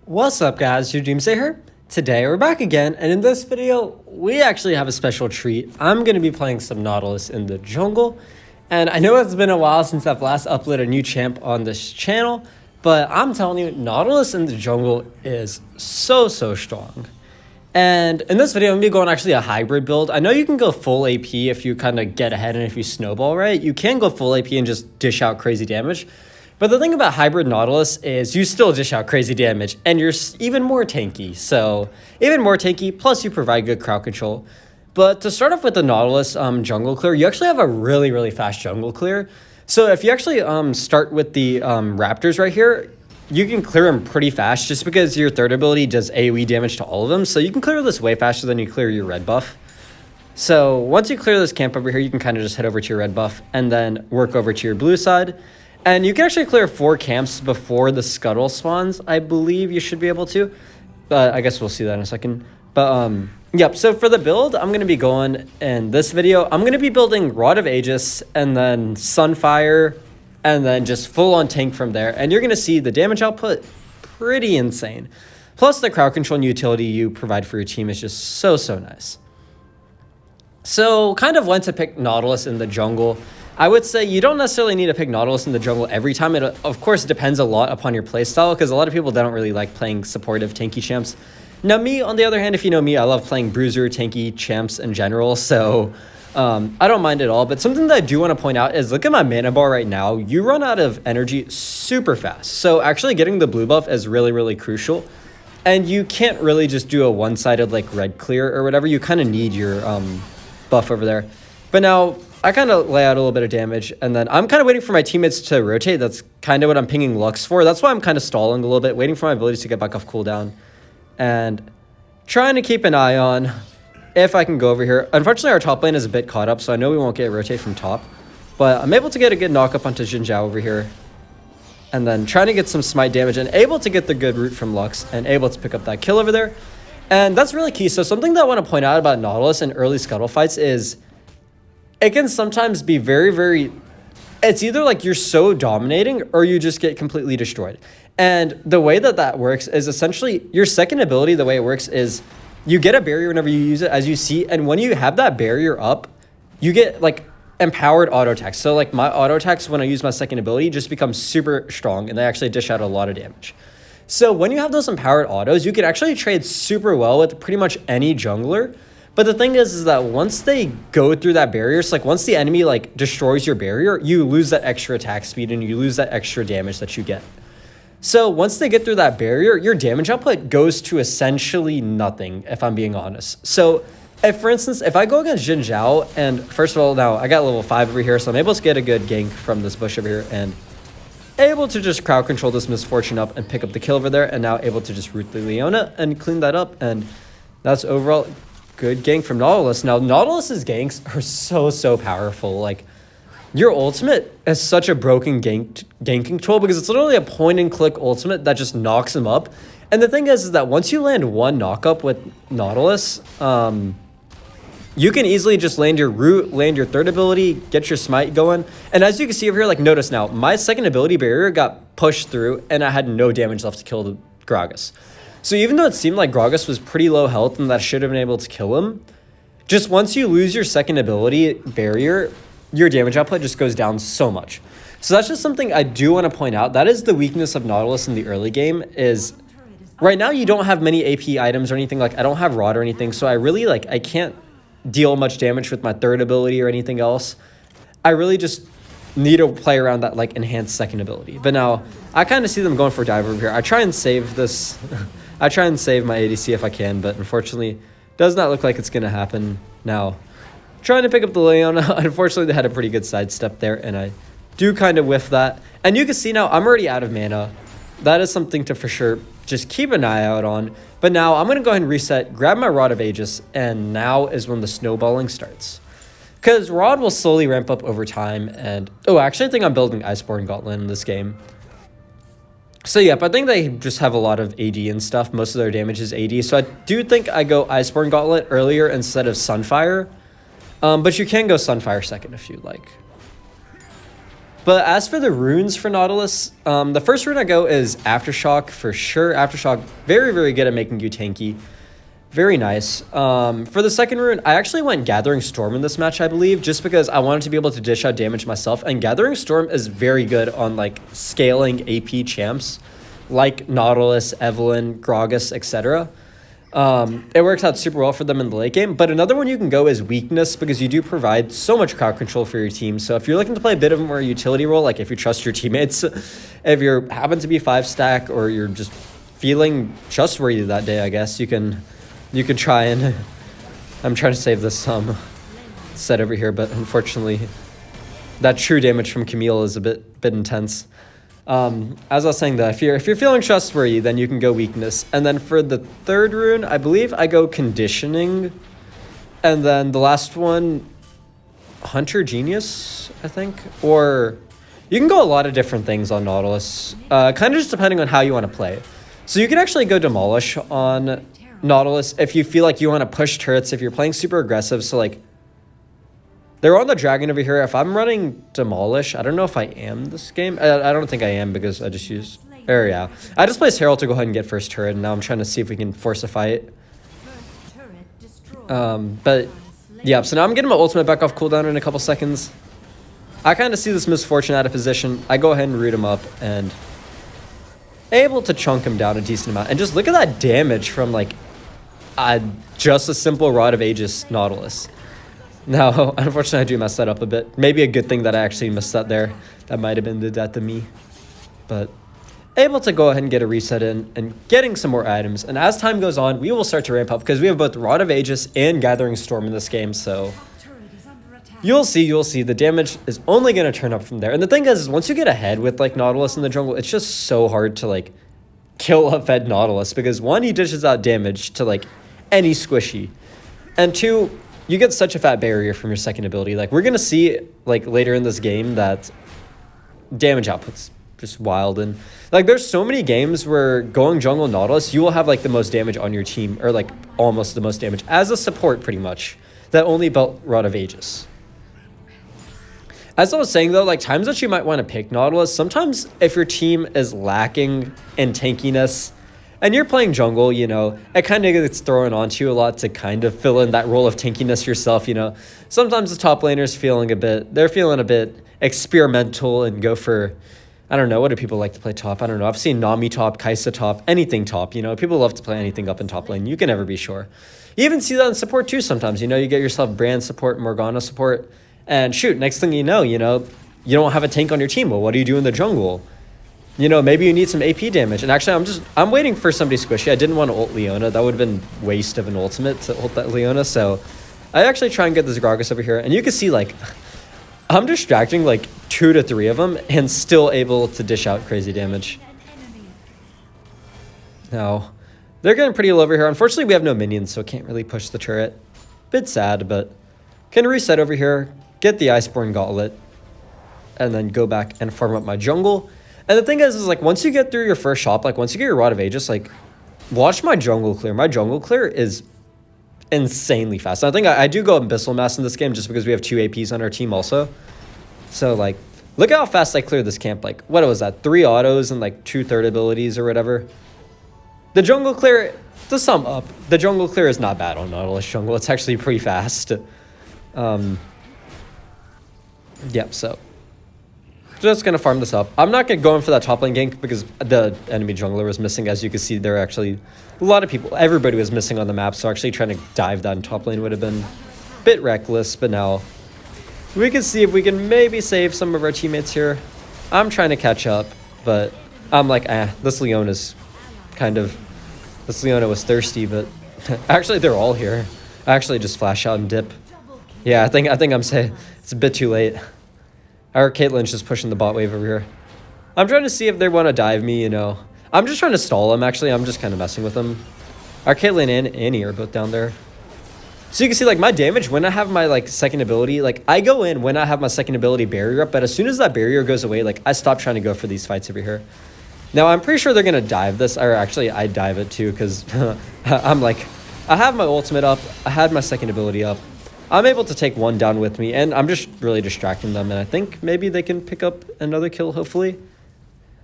What's up guys, your Doomsday here. Today we're back again, and in this video we actually have a special treat. I'm going to be playing some Nautilus in the jungle, and I know it's been a while since I've last uploaded a new champ on this channel, but I'm telling you, Nautilus in the jungle is so strong. And in this video I'm going to be going actually a hybrid build. I know you can go full AP if you kind of get ahead and if you snowball right. You can go full AP and just dish out crazy damage. But the thing about hybrid Nautilus is you still dish out crazy damage, and you're even more tanky. So, even more tanky, plus you provide good crowd control. But to start off with the Nautilus jungle clear, you actually have a really fast jungle clear. So if you actually start with the raptors right here, you can clear them pretty fast just because your third ability does AoE damage to all of them. So you can clear this way faster than you clear your red buff. So once you clear this camp over here, you can kind of just head over to your red buff and then work over to your blue side. And you can actually clear 4 camps before the scuttle spawns. I believe you should be able to. But I guess we'll see that in a second. But, yep. So for the build, I'm going to be going in this video. I'm going to be building Rod of Aegis and then Sunfire and then just full on tank from there. And you're going to see the damage output pretty insane. Plus the crowd control and utility you provide for your team is just so nice. So kind of when to pick Nautilus in the jungle. I would say you don't necessarily need to pick Nautilus in the jungle every time. It, of course, depends a lot upon your playstyle, because a lot of people don't really like playing supportive tanky champs. Now, me, on the other hand, if you know me, I love playing bruiser, tanky champs in general, so I don't mind at all. But something that I do want to point out is look at my mana bar right now. You run out of energy super fast, so actually getting the blue buff is really crucial. And you can't really just do a one-sided like red clear or whatever. You kind of need your buff over there. But now I kind of lay out a little bit of damage, and then I'm kind of waiting for my teammates to rotate. That's kind of what I'm pinging Lux for. That's why I'm kind of stalling a little bit, waiting for my abilities to get back off cooldown, and trying to keep an eye on if I can go over here. Unfortunately, our top lane is a bit caught up, so I know we won't get a rotate from top, but I'm able to get a good knock up onto Xin Zhao over here, and then trying to get some smite damage, and able to get the good root from Lux, and able to pick up that kill over there. And that's really key. So something that I want to point out about Nautilus in early scuttle fights is it can sometimes be very, it's either like you're so dominating or you just get completely destroyed. And the way that works is essentially your second ability, the way it works is you get a barrier whenever you use it, as you see. And when you have that barrier up, you get like empowered auto attacks. So like my auto attacks when I use my second ability just become super strong, and they actually dish out a lot of damage. So when you have those empowered autos, you can actually trade super well with pretty much any jungler. But the thing is that once they go through that barrier, so like once the enemy like destroys your barrier, you lose that extra attack speed and you lose that extra damage that you get. So once they get through that barrier, your damage output goes to essentially nothing, if I'm being honest. So if, for instance, if I go against Xin Zhao, and first of all, now I got level 5 over here, so I'm able to get a good gank from this bush over here, and able to just crowd control this misfortune up and pick up the kill over there, and now able to just root the Leona and clean that up, and that's overall good gank from Nautilus. Now, Nautilus's ganks are so powerful. Like, your ultimate is such a broken ganking tool because it's literally a point-and-click ultimate that just knocks him up. And the thing is that once you land one knock-up with Nautilus, you can easily just land your root, land your third ability, get your smite going. And as you can see over here, like, notice now, my second ability barrier got pushed through, and I had no damage left to kill the Gragas. So even though it seemed like Gragas was pretty low health and that I should have been able to kill him, just once you lose your second ability barrier, your damage output just goes down so much. So that's just something I do want to point out. That is the weakness of Nautilus in the early game is right now you don't have many AP items or anything. Like I don't have Rod or anything. So I can't deal much damage with my third ability or anything else. I really just need to play around that like enhanced second ability. But now I kind of see them going for a dive over here. I try and save this... I try and save my ADC if I can, but unfortunately, does not look like it's going to happen now. Trying to pick up the Leona. Unfortunately, they had a pretty good sidestep there, and I do kind of whiff that. And you can see now, I'm already out of mana. That is something to for sure just keep an eye out on. But now, I'm going to go ahead and reset, grab my Rod of Aegis, and now is when the snowballing starts. Because Rod will slowly ramp up over time, and... Oh, actually, I think I'm building Iceborne Gauntlet in this game. So, yep, I think they just have a lot of AD and stuff. Most of their damage is AD. So, I do think I go Iceborne Gauntlet earlier instead of Sunfire. But you can go Sunfire second if you like. But as for the runes for Nautilus, the first rune I go is Aftershock for sure. Aftershock, very, very good at making you tanky. Very nice. For the second rune, I actually went Gathering Storm in this match, I believe, just because I wanted to be able to dish out damage myself. And Gathering Storm is very good on like scaling AP champs like Nautilus, Evelynn, Gragas, etc. It works out super well for them in the late game. But another one you can go is Weakness, because you do provide so much crowd control for your team. So if you're looking to play a bit of a more utility role, like if you trust your teammates, if you happen to be 5-stack or you're just feeling trustworthy that day, I guess you can try and... I'm trying to save this set over here, but unfortunately that true damage from Camille is a bit intense. As I was saying though, if you're feeling trustworthy, then you can go Weakness. And then for the third rune, I believe I go Conditioning. And then the last one, Hunter Genius, I think. Or you can go a lot of different things on Nautilus, kind of just depending on how you want to play. So you can actually go Demolish on Nautilus if you feel like you want to push turrets, if you're playing super aggressive. So like, they're on the dragon over here. If I'm running Demolish, I don't know if I am this game. I don't think I am, because I just used... There, yeah. I just placed Herald to go ahead and get first turret, and now I'm trying to see if we can force a fight. But, yeah, so now I'm getting my ultimate back off cooldown in a couple seconds. I kind of see this Misfortune out of position. I go ahead and root him up, and able to chunk him down a decent amount. And just look at that damage from, like, just a simple Rod of Aegis Nautilus. Now, unfortunately, I do mess that up a bit. Maybe a good thing that I actually missed that there. That might have been the death of me. But able to go ahead and get a reset in and getting some more items. And as time goes on, we will start to ramp up because we have both Rod of Aegis and Gathering Storm in this game. So you'll see. The damage is only going to turn up from there. And the thing is once you get ahead with like Nautilus in the jungle, it's just so hard to like kill a fed Nautilus. Because one, he dishes out damage to like any squishy. And two, you get such a fat barrier from your second ability. Like, we're going to see, like, later in this game that damage output's just wild. And, like, there's so many games where going jungle Nautilus, you will have, like, the most damage on your team. Or, like, almost the most damage. As a support, pretty much. That only belt Rod of Aegis. As I was saying, though, like, times that you might want to pick Nautilus, sometimes if your team is lacking in tankiness... And you're playing jungle, you know, it kind of gets thrown onto you a lot to kind of fill in that role of tankiness yourself, you know. Sometimes the top laner's feeling a bit experimental and go for, I don't know, what do people like to play top? I don't know. I've seen Nami top, Kai'Sa top, anything top, you know. People love to play anything up in top lane. You can never be sure. You even see that in support too sometimes, you know. You get yourself Brand support, Morgana support, and shoot, next thing you know, you don't have a tank on your team. Well, what do you do in the jungle? You know, maybe you need some AP damage. And actually, I'm waiting for somebody squishy. I didn't want to ult Leona. That would have been waste of an ultimate to ult that Leona. So I actually try and get this Gragas over here. And you can see, like, I'm distracting, like, 2 to 3 of them and still able to dish out crazy damage. Now, they're getting pretty low over here. Unfortunately, we have no minions, so can't really push the turret. Bit sad, but can reset over here, get the Iceborne Gauntlet, and then go back and farm up my jungle. And the thing is like, once you get through your first shop, like, once you get your Rod of Aegis, like, watch my jungle clear. My jungle clear is insanely fast. I think I do go Abyssal Mass in this game just because we have 2 APs on our team also. So, like, look how fast I cleared this camp. Like, what was that? 3 autos and, like, 2 third abilities or whatever. The jungle clear, to sum up, the jungle clear is not bad on Nautilus jungle. It's actually pretty fast. Yep, so... just gonna farm this up. I'm not gonna go in for that top lane gank because the enemy jungler was missing. As you can see, there are actually a lot of people. Everybody was missing on the map, so actually trying to dive that in top lane would have been a bit reckless. But now we can see if we can maybe save some of our teammates here. I'm trying to catch up, but I'm like, this Leona was thirsty, but actually they're all here. I actually just flash out and dip. Yeah, I think I'm saying it's a bit too late. Our Caitlyn's just pushing the bot wave over here. I'm trying to see if they want to dive me, you know. I'm just trying to stall them, actually. I'm just kind of messing with them. Our Caitlyn and Annie are both down there. So you can see, like, my damage when I have my, like, second ability, like, I go in when I have my second ability barrier up, but as soon as that barrier goes away, like, I stop trying to go for these fights over here. Now, I'm pretty sure they're going to dive this, or actually, I dive it too, because I'm like, I have my ultimate up, I had my second ability up. I'm able to take one down with me, and I'm just really distracting them, and I think maybe they can pick up another kill, hopefully.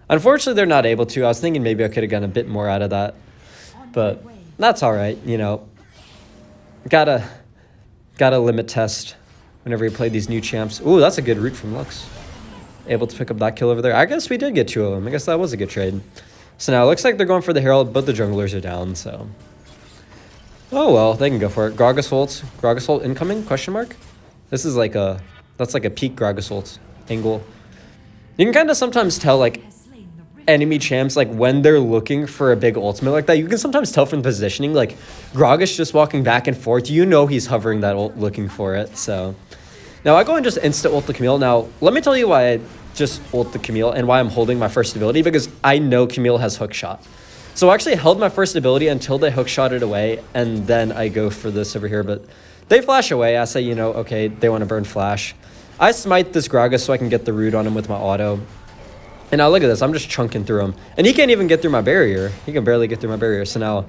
Unfortunately, they're not able to. I was thinking maybe I could have gotten a bit more out of that, but that's all right, you know. Gotta limit test whenever you play these new champs. Ooh, that's a good root from Lux. Able to pick up that kill over there. I guess we did get 2 of them. I guess that was a good trade. So now it looks like they're going for the Herald, but the junglers are down, so... Oh well, they can go for it. Gragas ult. Gragas ult incoming? Question mark? This is like a... That's like a peak Gragas ult angle. You can kind of sometimes tell, like, enemy champs, like, when they're looking for a big ultimate like that. You can sometimes tell from positioning, like, Gragas just walking back and forth. You know he's hovering that ult looking for it, so... Now, I go and just insta-ult the Camille. Now, let me tell you why I just ult the Camille and why I'm holding my first ability, because I know Camille has hook shot. So I actually held my first ability until they hook shot it away, and then I go for this over here, but they flash away. I say, you know, okay, they want to burn flash. I smite this Gragas so I can get the root on him with my auto. And now look at this, I'm just chunking through him. And he can't even get through my barrier. He can barely get through my barrier. So now,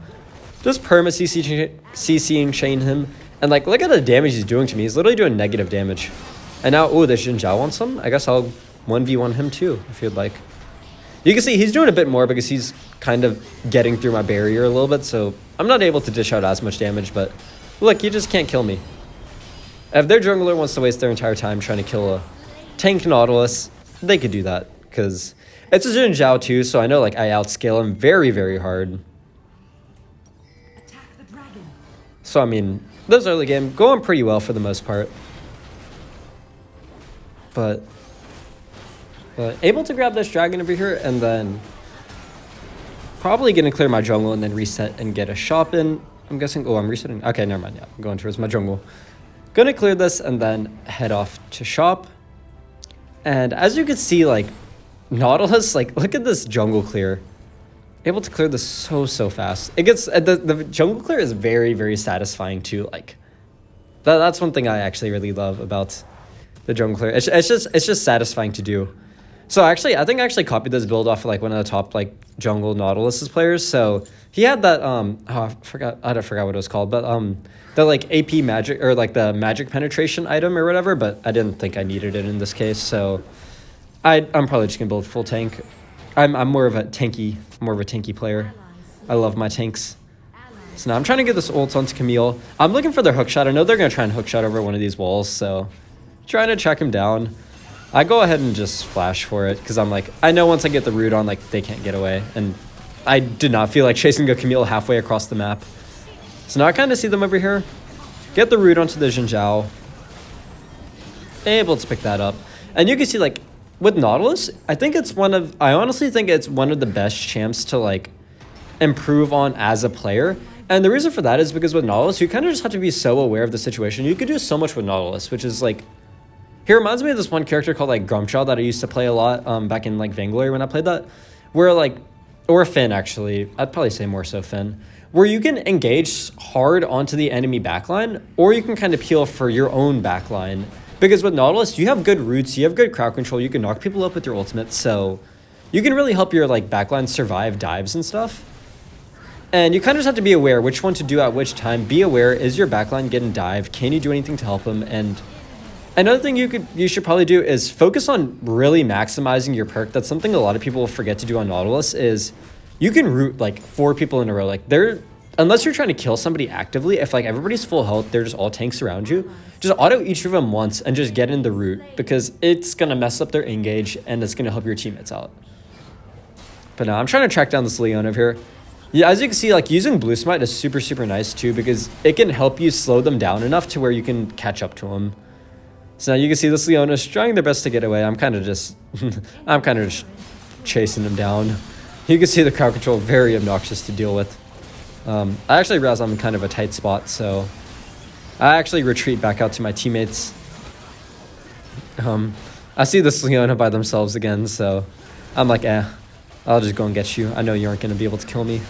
just perma CCing chain him. And like, look at the damage he's doing to me. He's literally doing negative damage. And now, oh, the Xin Zhao wants him. I guess I'll 1v1 him too, if you'd like. You can see he's doing a bit more because he's kind of getting through my barrier a little bit. So I'm not able to dish out as much damage, but look, you just can't kill me. If their jungler wants to waste their entire time trying to kill a tank Nautilus, they could do that. Because it's a Xin Zhao too, so I know like I outscale him very, very hard. So I mean, this early game going pretty well for the most part. But able to grab this dragon over here and then probably gonna clear my jungle and then reset and get a shop in. I'm guessing, oh, I'm resetting. Okay, never mind, yeah, I'm going towards my jungle. Gonna clear this and then head off to shop. And as you can see, like, Nautilus, like, look at this jungle clear. Able to clear this so fast. It gets, the jungle clear is very, very satisfying too. Like, that's one thing I actually really love about the jungle clear. It's just satisfying to do. So actually, I think I actually copied this build off of like one of the top like jungle Nautilus's players. So he had that, oh, I forgot what it was called, but the like AP magic, or like the magic penetration item or whatever, but I didn't think I needed it in this case. So I'm probably just gonna build full tank. I'm more of a tanky player. I love my tanks. So now I'm trying to get this ult onto Camille. I'm looking for their hook shot. I know they're gonna try and hook shot over one of these walls, so trying to track him down. I go ahead and just flash for it because I'm like, I know once I get the root on, like, they can't get away. And I did not feel like chasing a Camille halfway across the map. So now I kind of see them over here. Get the root onto the Xin Zhao. Able to pick that up. And you can see, like, with Nautilus, I honestly think it's one of the best champs to, like, improve on as a player. And the reason for that is because with Nautilus, you kind of just have to be so aware of the situation. You could do so much with Nautilus, which is, like, he reminds me of this one character called, like, Grumchild that I used to play a lot back in, like, Vainglory when I played that. Where, like, or Finn, actually. I'd probably say more so Finn. Where you can engage hard onto the enemy backline, or you can kind of peel for your own backline. Because with Nautilus, you have good roots, you have good crowd control, you can knock people up with your ultimate, so you can really help your, like, backline survive dives and stuff. And you kind of just have to be aware which one to do at which time. Be aware, is your backline getting dived? Can you do anything to help them? And another thing you should probably do is focus on really maximizing your perk. That's something a lot of people forget to do on Nautilus, is you can root like 4 people in a row. Like, unless you're trying to kill somebody actively, if like everybody's full health, they're just all tanks around you, just auto each of them once and just get in the root, because it's gonna mess up their engage and it's gonna help your teammates out. But now I'm trying to track down this Leon over here. Yeah, as you can see, like, using Blue Smite is super nice too, because it can help you slow them down enough to where you can catch up to them. So now you can see this Leona is trying their best to get away. I'm kind of just chasing them down. You can see the crowd control very obnoxious to deal with. I actually realize I'm in kind of a tight spot, so I actually retreat back out to my teammates. I see this Leona by themselves again, so I'm like, I'll just go and get you. I know you aren't going to be able to kill me.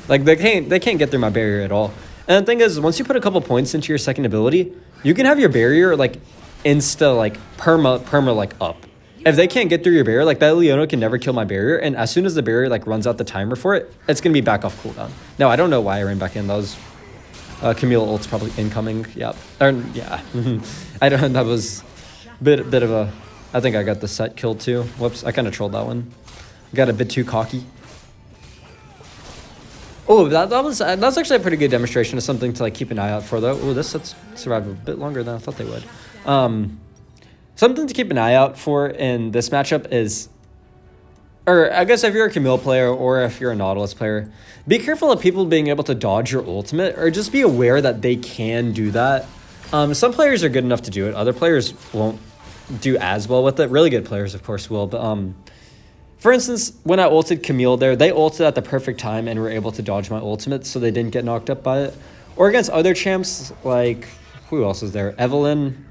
Like, they can't get through my barrier at all. And the thing is, once you put a couple points into your second ability, you can have your barrier, like, insta, like, perma, like, up. If they can't get through your barrier, like, that Leona can never kill my barrier, and as soon as the barrier, like, runs out the timer for it, it's going to be back off cooldown. Now, I don't know why I ran back in. That was Camille ult's probably incoming. Yep. Or, yeah. I don't. That was bit of a. I think I got the set killed too. Whoops. I kind of trolled that one. Got a bit too cocky. Oh, that's actually a pretty good demonstration of something to like keep an eye out for though. Oh, this set's survived a bit longer than I thought they would. Something to keep an eye out for in this matchup is, or I guess if you're a Camille player or if you're a Nautilus player, be careful of people being able to dodge your ultimate, or just be aware that they can do that. Some players are good enough to do it. Other players won't do as well with it. Really good players, of course, will. But for instance, when I ulted Camille there, they ulted at the perfect time and were able to dodge my ultimate, so they didn't get knocked up by it. Or against other champs, like, who else is there? Evelyn.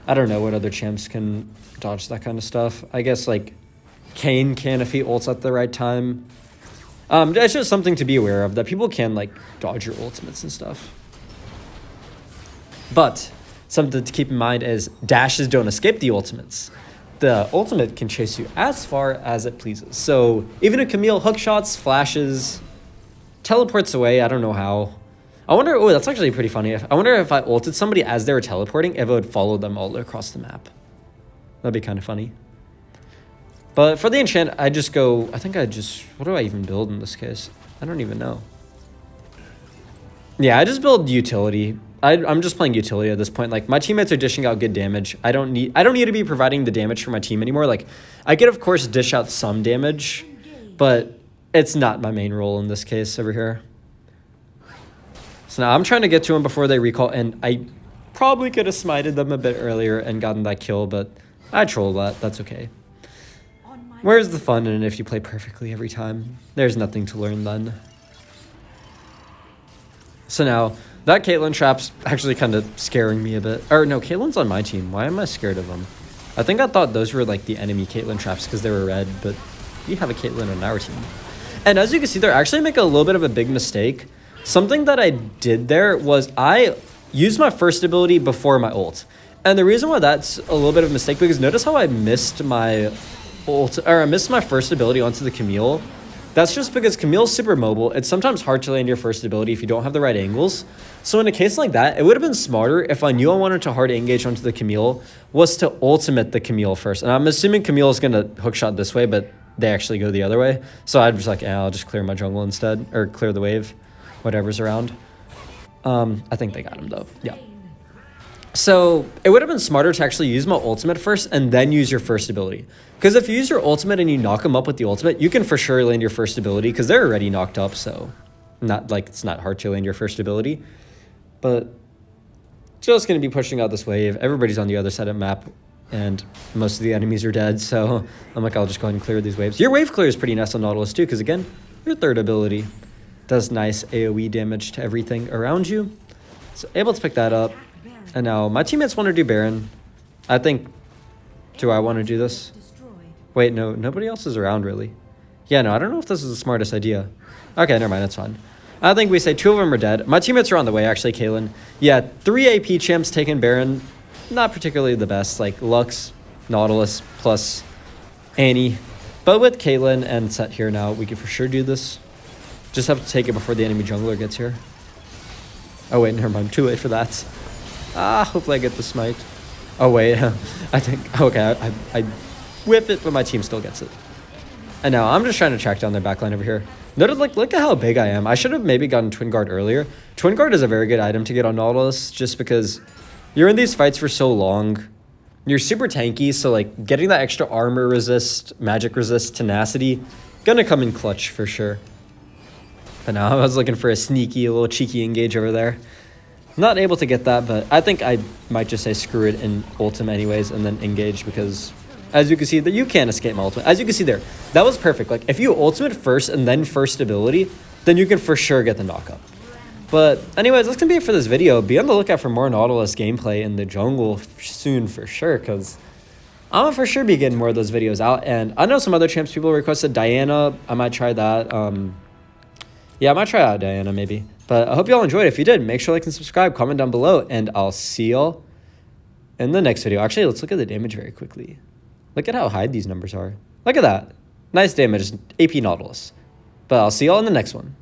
I don't know what other champs can dodge that kind of stuff. I guess, like, Kane can if he ults at the right time. It's just something to be aware of, that people can, like, dodge your ultimates and stuff. But something to keep in mind is dashes don't escape the ultimates. The ultimate can chase you as far as it pleases. So even if Camille hook shots, flashes, teleports away, I don't know how. I wonder, oh, that's actually pretty funny. I wonder if I ulted somebody as they were teleporting, if it would follow them all across the map. That'd be kind of funny. But for the enchant, I just go, I think I just, what do I even build in this case? I don't even know. Yeah, I just build utility. I'm just playing utility at this point. Like, my teammates are dishing out good damage. I don't need to be providing the damage for my team anymore. Like, I could, of course, dish out some damage, but it's not my main role in this case over here. So now I'm trying to get to them before they recall, and I probably could have smited them a bit earlier and gotten that kill, but I trolled that. That's okay. Where's the fun in it if you play perfectly every time? There's nothing to learn then. So now, that Caitlyn trap's actually kind of scaring me a bit. Or no, Caitlyn's on my team. Why am I scared of them? I think I thought those were like the enemy Caitlyn traps because they were red, but we have a Caitlyn on our team. And as you can see, they're actually making a little bit of a big mistake. Something that I did there was I used my first ability before my ult. And the reason why that's a little bit of a mistake, because notice how I missed my ult, or I missed my first ability onto the Camille. That's just because Camille's super mobile. It's sometimes hard to land your first ability if you don't have the right angles. So in a case like that, it would have been smarter if I knew I wanted to hard engage onto the Camille, was to ultimate the Camille first. And I'm assuming Camille is going to hookshot this way, but they actually go the other way. So I'd just like, I'll just clear my jungle instead, or clear the wave, whatever's around. I think they got him though. Yeah. So it would have been smarter to actually use my ultimate first and then use your first ability. Because if you use your ultimate and you knock them up with the ultimate, you can for sure land your first ability because they're already knocked up. So not like it's not hard to land your first ability. But just going to be pushing out this wave. Everybody's on the other side of the map and most of the enemies are dead. So I'm like, I'll just go ahead and clear these waves. Your wave clear is pretty nice on Nautilus too, because again, your third ability does nice AoE damage to everything around you. So able to pick that up. And now my teammates want to do Baron. I think, do I want to do this? Wait, no, nobody else is around really. Yeah, no, I don't know if this is the smartest idea. Okay, never mind, that's fine. I think we say 2 of them are dead. My teammates are on the way, actually, Caitlyn. Yeah, 3 AP champs taking Baron. Not particularly the best, like Lux, Nautilus, plus Annie. But with Caitlyn and Set here now, we can for sure do this. Just have to take it before the enemy jungler gets here. Oh wait, never mind, too late for that. Hopefully I get the smite. Oh wait, I think, okay, I whip it, but my team still gets it. And now I'm just trying to track down their backline over here. Notice, like, look at how big I am. I should have maybe gotten Twin Guard earlier. Twin Guard is a very good item to get on Nautilus, just because you're in these fights for so long. You're super tanky, so like getting that extra armor resist, magic resist, tenacity, gonna come in clutch for sure. But now I was looking for a sneaky, a little cheeky engage over there. Not able to get that, but I think I might just say screw it and ultimate anyways and then engage, because as you can see that you can't escape my ultimate. As you can see there, that was perfect. Like if you ultimate first and then first ability, then you can for sure get the knockup. But anyways, that's gonna be it for this video. Be on the lookout for more Nautilus gameplay in the jungle soon for sure, because I'm gonna for sure be getting more of those videos out. And I know some other champs people requested Diana. I might try that. Yeah, I might try out Diana maybe. But I hope y'all enjoyed. If you did, make sure to like and subscribe, comment down below, and I'll see y'all in the next video. Actually, let's look at the damage very quickly. Look at how high these numbers are. Look at that. Nice damage, AP Nautilus. But I'll see y'all in the next one.